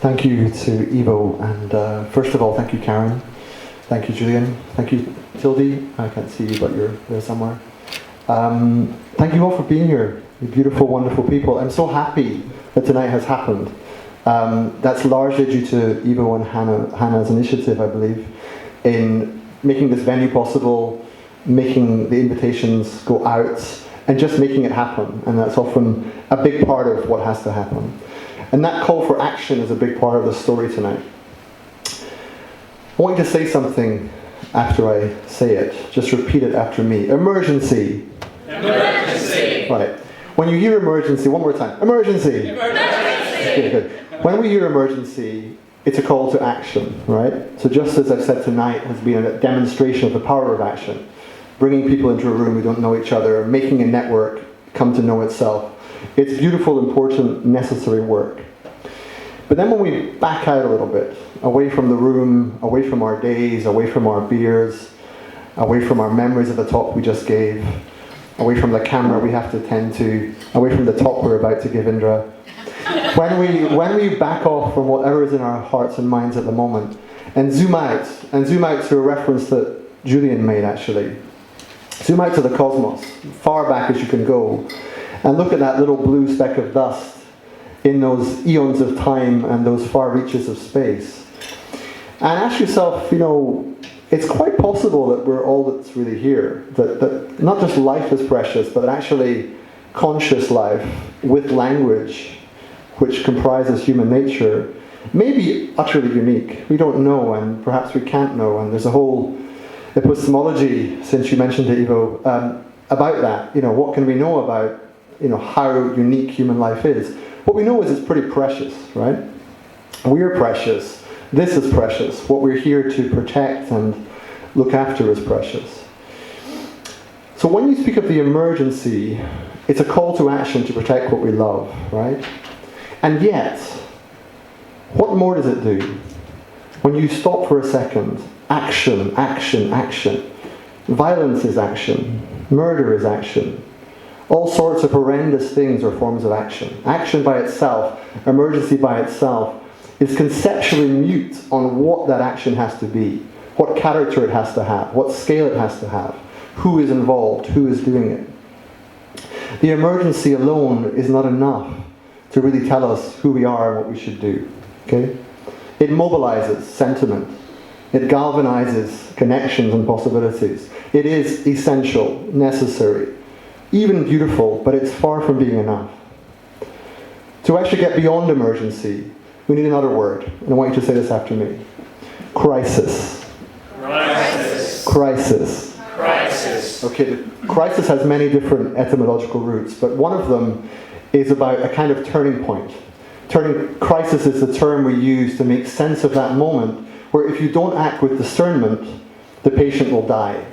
Thank you to Ivo, and first of all, thank you, Karen. Thank you, Julian. Thank you, Tildy. I can't see you, but you're there somewhere. Thank you all for being here, you beautiful, wonderful people. I'm so happy that tonight has happened. That's largely due to Ivo and Hannah's initiative, I believe, in making this venue possible, making the invitations go out, and just making it happen. And that's often a big part of what has to happen. And that call for action is a big part of the story tonight. I want you to say something after I say it. Just repeat it after me. Emergency. Emergency. Right. When you hear emergency, one more time. Emergency. Emergency. Good. When we hear emergency, it's a call to action, right? So just as I've said tonight has been a demonstration of the power of action, bringing people into a room who don't know each other, making a network come to know itself. It's beautiful, important, necessary work. But then when we back out a little bit, away from the room, away from our days, away from our beers, away from our memories of the talk we just gave, away from the camera we have to tend to, away from the talk we're about to give Indra, when we back off from whatever is in our hearts and minds at the moment, and zoom out to a reference that Julian made actually, zoom out to the cosmos, far back as you can go, and look at that little blue speck of dust in those eons of time and those far reaches of space. And ask yourself, it's quite possible that we're all that's really here. That not just life is precious, but actually conscious life with language, which comprises human nature, may be utterly unique. We don't know, and perhaps we can't know. And there's a whole epistemology, since you mentioned it, Ivo, about that. What can we know about how unique human life is? What we know is it's pretty precious, right? We're precious. This is precious. What we're here to protect and look after is precious. So when you speak of the emergency, it's a call to action to protect what we love, right? And yet, what more does it do? When you stop for a second, action, action, action. Violence is action. Murder is action. All sorts of horrendous things are forms of action. Action by itself, emergency by itself, is conceptually mute on what that action has to be, what character it has to have, what scale it has to have, who is involved, who is doing it. The emergency alone is not enough to really tell us who we are and what we should do. Okay? It mobilizes sentiment. It galvanizes connections and possibilities. It is essential, necessary, even beautiful, but it's far from being enough. To actually get beyond emergency, we need another word, and I want you to say this after me. Crisis. Crisis. Crisis. Crisis. Okay, the crisis has many different etymological roots, but one of them is about a kind of turning point. Crisis is the term we use to make sense of that moment where if you don't act with discernment, the patient will die.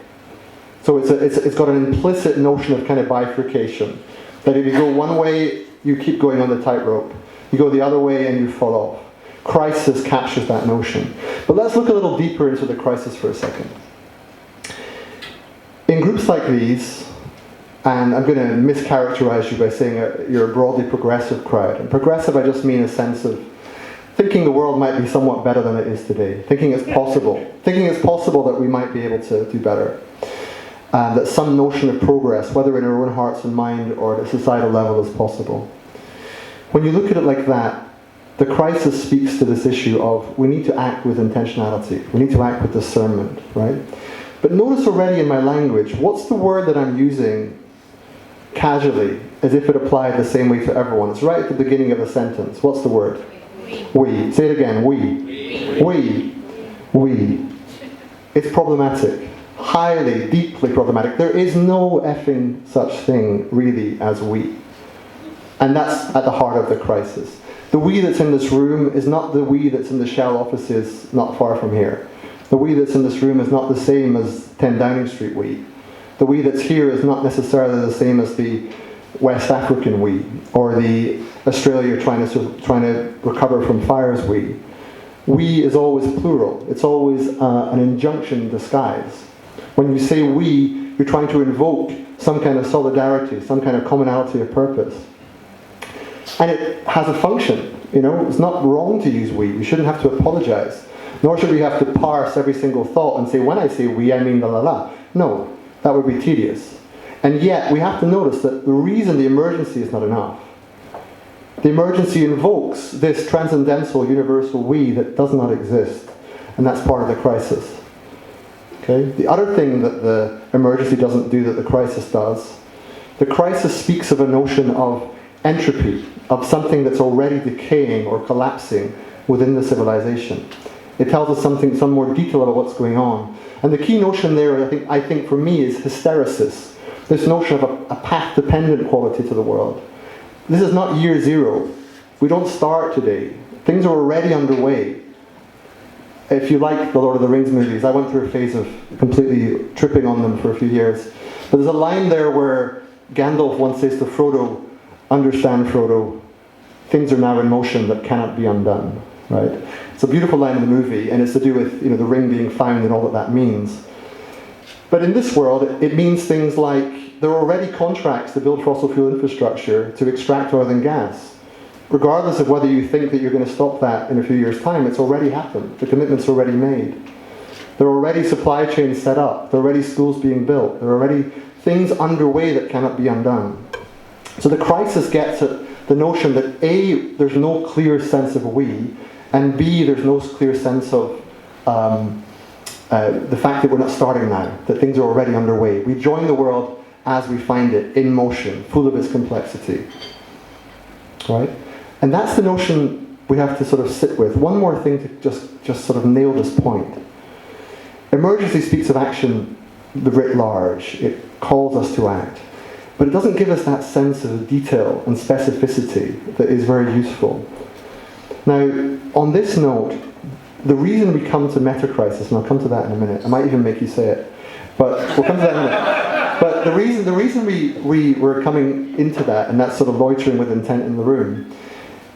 So it's got an implicit notion of kind of bifurcation. That if you go one way, you keep going on the tightrope. You go the other way and you fall off. Crisis captures that notion. But let's look a little deeper into the crisis for a second. In groups like these, and I'm going to mischaracterize you by saying you're a broadly progressive crowd. And progressive I just mean a sense of thinking the world might be somewhat better than it is today. Thinking it's possible. Thinking it's possible that we might be able to do better. That some notion of progress, whether in our own hearts and mind or at a societal level, is possible. When you look at it like that, the crisis speaks to this issue of we need to act with intentionality. We need to act with discernment, right? But notice already in my language, what's the word that I'm using casually, as if it applied the same way to everyone? It's right at the beginning of the sentence. What's the word? We. Say it again. We. It's problematic. Highly, deeply problematic. There is no effing such thing, really, as we. And that's at the heart of the crisis. The we that's in this room is not the we that's in the Shell offices not far from here. The we that's in this room is not the same as 10 Downing Street we. The we that's here is not necessarily the same as the West African we, or the Australia trying to recover from fires we. We is always plural. It's always an injunction in disguise. When you say we, you're trying to invoke some kind of solidarity, some kind of commonality of purpose. And it has a function. It's not wrong to use we. We shouldn't have to apologize. Nor should we have to parse every single thought and say, when I say we, I mean la la la. No, that would be tedious. And yet, we have to notice that the reason the emergency is not enough. The emergency invokes this transcendental, universal we that does not exist. And that's part of the crisis. Okay? The other thing that the emergency doesn't do that the crisis does, the crisis speaks of a notion of entropy, of something that's already decaying or collapsing within the civilization. It tells us some more detail about what's going on. And the key notion there, I think for me, is hysteresis. This notion of a path-dependent quality to the world. This is not year zero. We don't start today. Things are already underway. If you like the Lord of the Rings movies, I went through a phase of completely tripping on them for a few years. But there's a line there where Gandalf once says to Frodo, "Understand, Frodo, things are now in motion that cannot be undone." Right? It's a beautiful line in the movie, and it's to do with the ring being found and all that means. But in this world, it means things like there are already contracts to build fossil fuel infrastructure to extract oil and gas. Regardless of whether you think that you're going to stop that in a few years' time, it's already happened. The commitment's already made. There are already supply chains set up. There are already schools being built. There are already things underway that cannot be undone. So the crisis gets at the notion that A, there's no clear sense of we, and B, there's no clear sense of the fact that we're not starting now, that things are already underway. We join the world as we find it, in motion, full of its complexity. Right? And that's the notion we have to sort of sit with. One more thing to just sort of nail this point. Emergency speaks of action writ large. It calls us to act. But it doesn't give us that sense of detail and specificity that is very useful. Now, on this note, the reason we come to meta-crisis, and I'll come to that in a minute, I might even make you say it, but we'll come to that in a minute. But the reason we were coming into that, and that sort of loitering with intent in the room,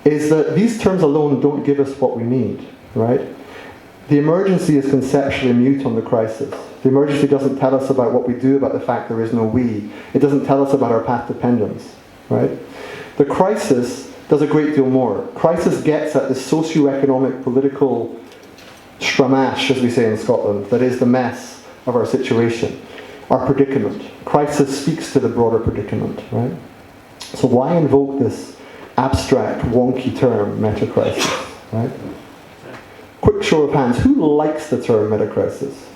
is that these terms alone don't give us what we need, right? The emergency is conceptually mute on the crisis. The emergency doesn't tell us about what we do about the fact there is no we. It doesn't tell us about our path dependence, right? The crisis does a great deal more. Crisis gets at the socio-economic, political stramash, as we say in Scotland, that is the mess of our situation, our predicament. Crisis speaks to the broader predicament, right? So why invoke this abstract, wonky term, meta-crisis, right? Quick show of hands, who likes the term meta-crisis?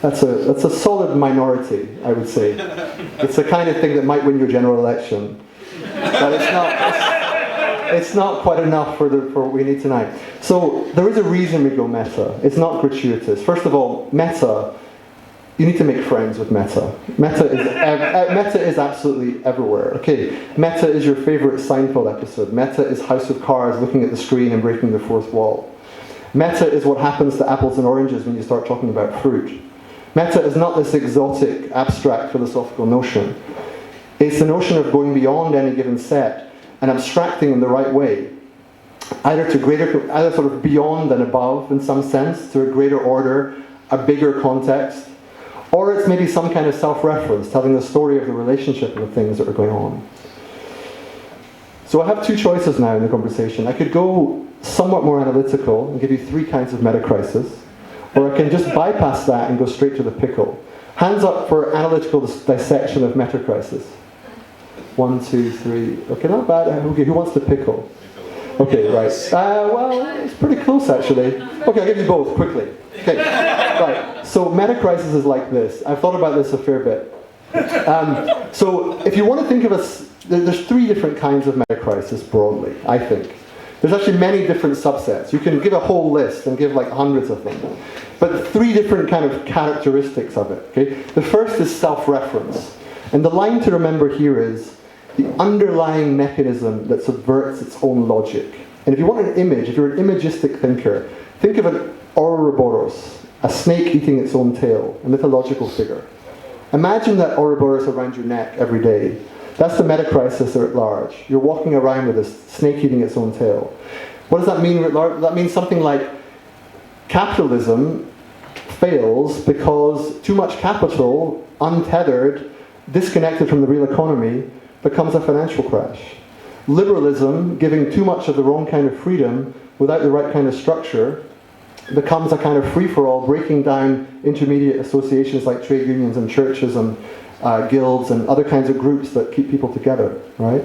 That's a solid minority, I would say. It's the kind of thing that might win your general election. But it's not quite enough for what we need tonight. So there is a reason we go meta. It's not gratuitous. First of all, meta, you need to make friends with meta. Meta is absolutely everywhere. Okay, meta is your favorite Seinfeld episode. Meta is House of Cards looking at the screen and breaking the fourth wall. Meta is what happens to apples and oranges when you start talking about fruit. Meta is not this exotic, abstract philosophical notion. It's the notion of going beyond any given set and abstracting in the right way, either sort of beyond and above in some sense, to a greater order, a bigger context, or it's maybe some kind of self-reference, telling the story of the relationship and the things that are going on. So I have two choices now in the conversation. I could go somewhat more analytical and give you three kinds of meta-crisis, or I can just bypass that and go straight to the pickle. Hands up for analytical dissection of meta-crisis. 1, 2, 3. Okay, not bad. Okay, who wants the pickle? Okay, right. Well, it's pretty close actually. Okay, I'll give you both quickly. Okay, right. So meta-crisis is like this. I've thought about this a fair bit. So if you want to think of us, there's three different kinds of meta-crisis broadly, I think. There's actually many different subsets. You can give a whole list and give like hundreds of them. But three different kind of characteristics of it. Okay? The first is self-reference. And the line to remember here is the underlying mechanism that subverts its own logic. And if you want an image, if you're an imagistic thinker, think of an Ouroboros, a snake eating its own tail, a mythological figure. Imagine that Ouroboros around your neck every day. That's the meta-crisis at large. You're walking around with this snake eating its own tail. What does that mean at large? That means something like capitalism fails because too much capital, untethered, disconnected from the real economy, becomes a financial crash. Liberalism, giving too much of the wrong kind of freedom without the right kind of structure, becomes a kind of free-for-all, breaking down intermediate associations like trade unions and churches and guilds and other kinds of groups that keep people together, right?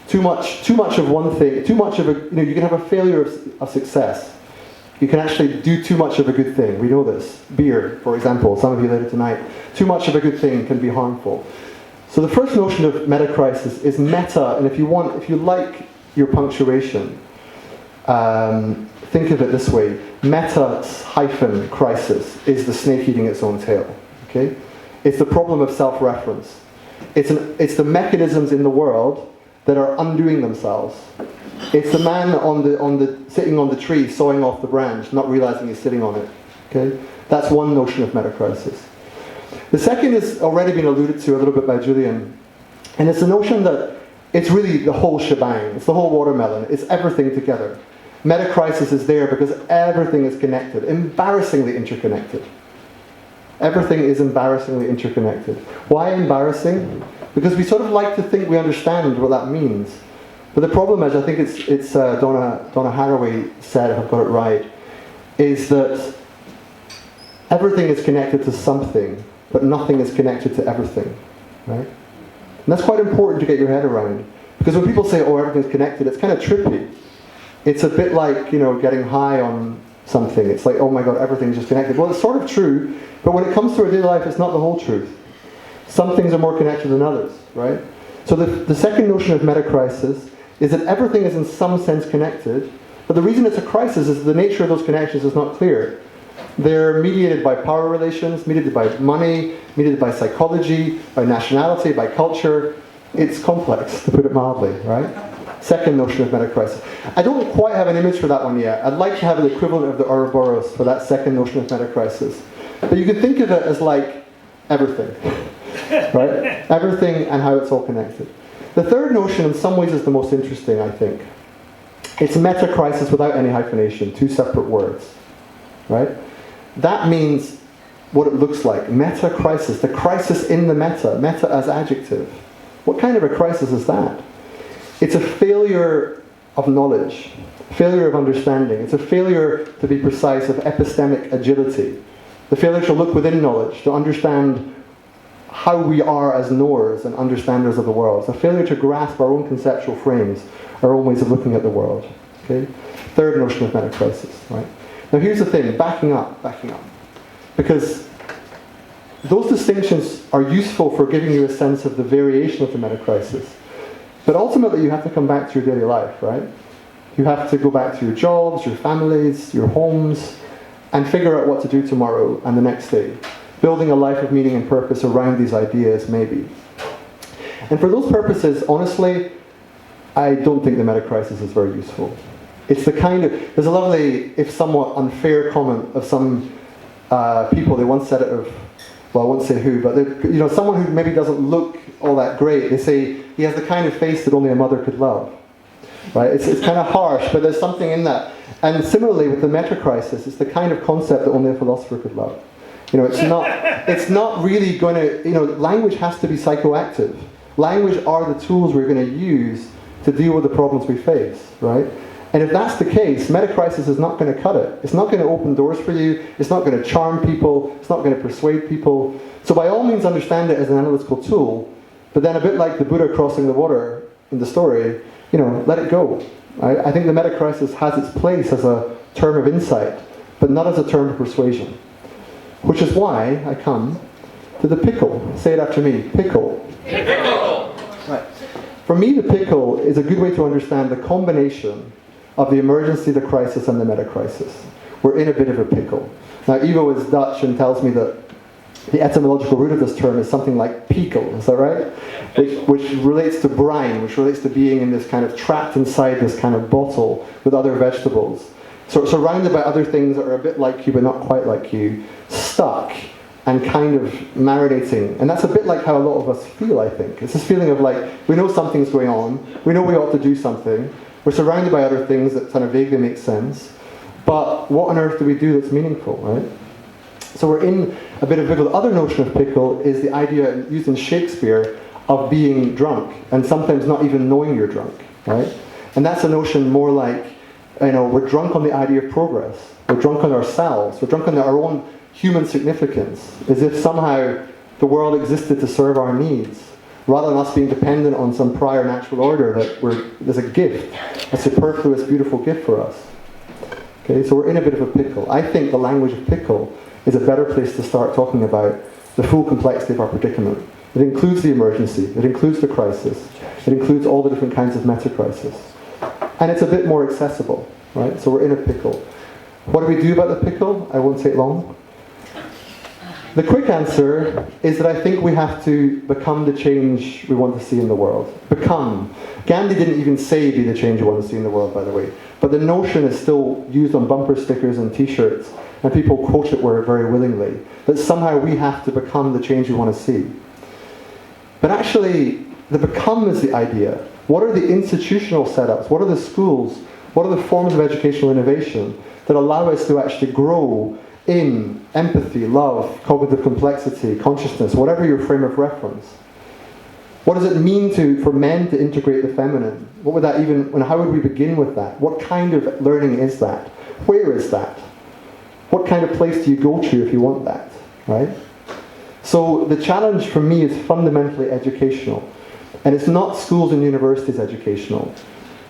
Too much of one thing, too much of a, you can have a failure of success. You can actually do too much of a good thing. We know this. Beer, for example, some of you later tonight. Too much of a good thing can be harmful. So the first notion of meta-crisis is meta, and if you like your punctuation, think of it this way. Meta-crisis is the snake eating its own tail. Okay? It's the problem of self-reference. It's the mechanisms in the world that are undoing themselves. It's the man sitting on the tree, sawing off the branch, not realizing he's sitting on it. Okay? That's one notion of meta-crisis. The second has already been alluded to a little bit by Julian, and it's the notion that it's really the whole shebang. It's the whole watermelon. It's everything together. Meta-crisis is there because everything is connected, embarrassingly interconnected. Everything is embarrassingly interconnected. Why embarrassing? Because we sort of like to think we understand what that means. But the problem is, I think it's Donna Haraway said, if I've got it right, is that everything is connected to something, but nothing is connected to everything, right? And that's quite important to get your head around. Because when people say, oh, everything's connected, it's kind of trippy. It's a bit like, getting high on something. It's like, oh my God, everything's just connected. Well, it's sort of true, but when it comes to our daily life, it's not the whole truth. Some things are more connected than others, right? So the second notion of meta-crisis is that everything is in some sense connected, but the reason it's a crisis is the nature of those connections is not clear. They're mediated by power relations, mediated by money, mediated by psychology, by nationality, by culture. It's complex, to put it mildly, right? Second notion of meta-crisis. I don't quite have an image for that one yet. I'd like to have the equivalent of the Ouroboros for that second notion of meta-crisis. But you can think of it as like everything, right? Everything and how it's all connected. The third notion in some ways is the most interesting, I think. It's meta-crisis without any hyphenation, two separate words, right? That means what it looks like. Meta-crisis, the crisis in the meta as adjective. What kind of a crisis is that? It's a failure of knowledge, failure of understanding. It's a failure, to be precise, of epistemic agility. The failure to look within knowledge, to understand how we are as knowers and understanders of the world. It's a failure to grasp our own conceptual frames, our own ways of looking at the world. Okay? Third notion of meta-crisis, right? Now here's the thing, backing up. Because those distinctions are useful for giving you a sense of the variation of the meta-crisis. But ultimately you have to come back to your daily life, right? You have to go back to your jobs, your families, your homes, and figure out what to do tomorrow and the next day. Building a life of meaning and purpose around these ideas, maybe. And for those purposes, honestly, I don't think the meta-crisis is very useful. It's the kind of, there's a lovely, if somewhat unfair comment of some people, they once said it of, well, I won't say who, but someone who maybe doesn't look all that great, they say he has the kind of face that only a mother could love. Right? It's kind of harsh, but there's something in that. And similarly with the meta-crisis, it's the kind of concept that only a philosopher could love. It's not really going to, language has to be psychoactive. Language are the tools we're going to use to deal with the problems we face, right? And if that's the case, meta-crisis is not going to cut it. It's not going to open doors for you. It's not going to charm people. It's not going to persuade people. So by all means understand it as an analytical tool, but then a bit like the Buddha crossing the water in the story, let it go. I think the meta-crisis has its place as a term of insight, but not as a term of persuasion. Which is why I come to the pickle. Say it after me. Pickle. Pickle. Right. For me, the pickle is a good way to understand the combination of the emergency, the crisis, and the meta-crisis. We're in a bit of a pickle. Now, Ivo is Dutch and tells me that the etymological root of this term is something like pickle, is that right? Which relates to brine, which relates to being in this kind of trapped inside this kind of bottle with other vegetables. So surrounded by other things that are a bit like you but not quite like you, stuck and kind of marinating. And that's a bit like how a lot of us feel, I think. It's this feeling of like, we know something's going on, we know we ought to do something, we're surrounded by other things that kind of vaguely make sense, but what on earth do we do that's meaningful, right? So we're in a bit of pickle. The other notion of pickle is the idea used in Shakespeare of being drunk, and sometimes not even knowing you're drunk, right? And that's a notion more like, we're drunk on the idea of progress. We're drunk on ourselves. We're drunk on our own human significance, as if somehow the world existed to serve our needs, rather than us being dependent on some prior natural order that there's a gift, a superfluous, beautiful gift for us. Okay, so we're in a bit of a pickle. I think the language of pickle is a better place to start talking about the full complexity of our predicament. It includes the emergency, it includes the crisis, it includes all the different kinds of meta-crisis. And it's a bit more accessible, right? So we're in a pickle. What do we do about the pickle? I won't take long. The quick answer is that I think we have to become the change we want to see in the world. Become. Gandhi didn't even say be the change you want to see in the world, by the way. But the notion is still used on bumper stickers and t-shirts, and people quote it very willingly, that somehow we have to become the change we want to see. But actually, the become is the idea. What are the institutional setups? What are the schools? What are the forms of educational innovation that allow us to actually grow in empathy, love, cognitive complexity, consciousness, whatever your frame of reference? What does it mean for men to integrate the feminine? What would that and how would we begin with that? What kind of learning is that? Where is that? What kind of place do you go to if you want that, right? So the challenge for me is fundamentally educational. And it's not schools and universities educational.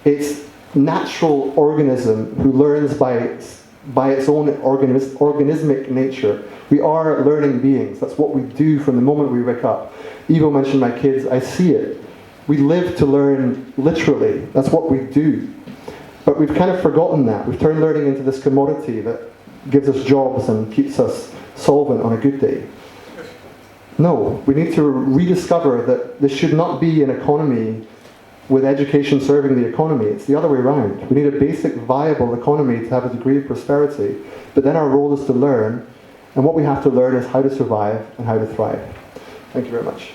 It's natural organism who learns by its own organismic nature. We are learning beings. That's what we do from the moment we wake up. Ivo mentioned my kids. I see it. We live to learn literally. That's what we do. But we've kind of forgotten that. We've turned learning into this commodity that gives us jobs and keeps us solvent on a good day. No, we need to rediscover that this should not be an economy with education serving the economy. It's the other way around. We need a basic, viable economy to have a degree of prosperity. But then our role is to learn, and what we have to learn is how to survive and how to thrive. Thank you very much.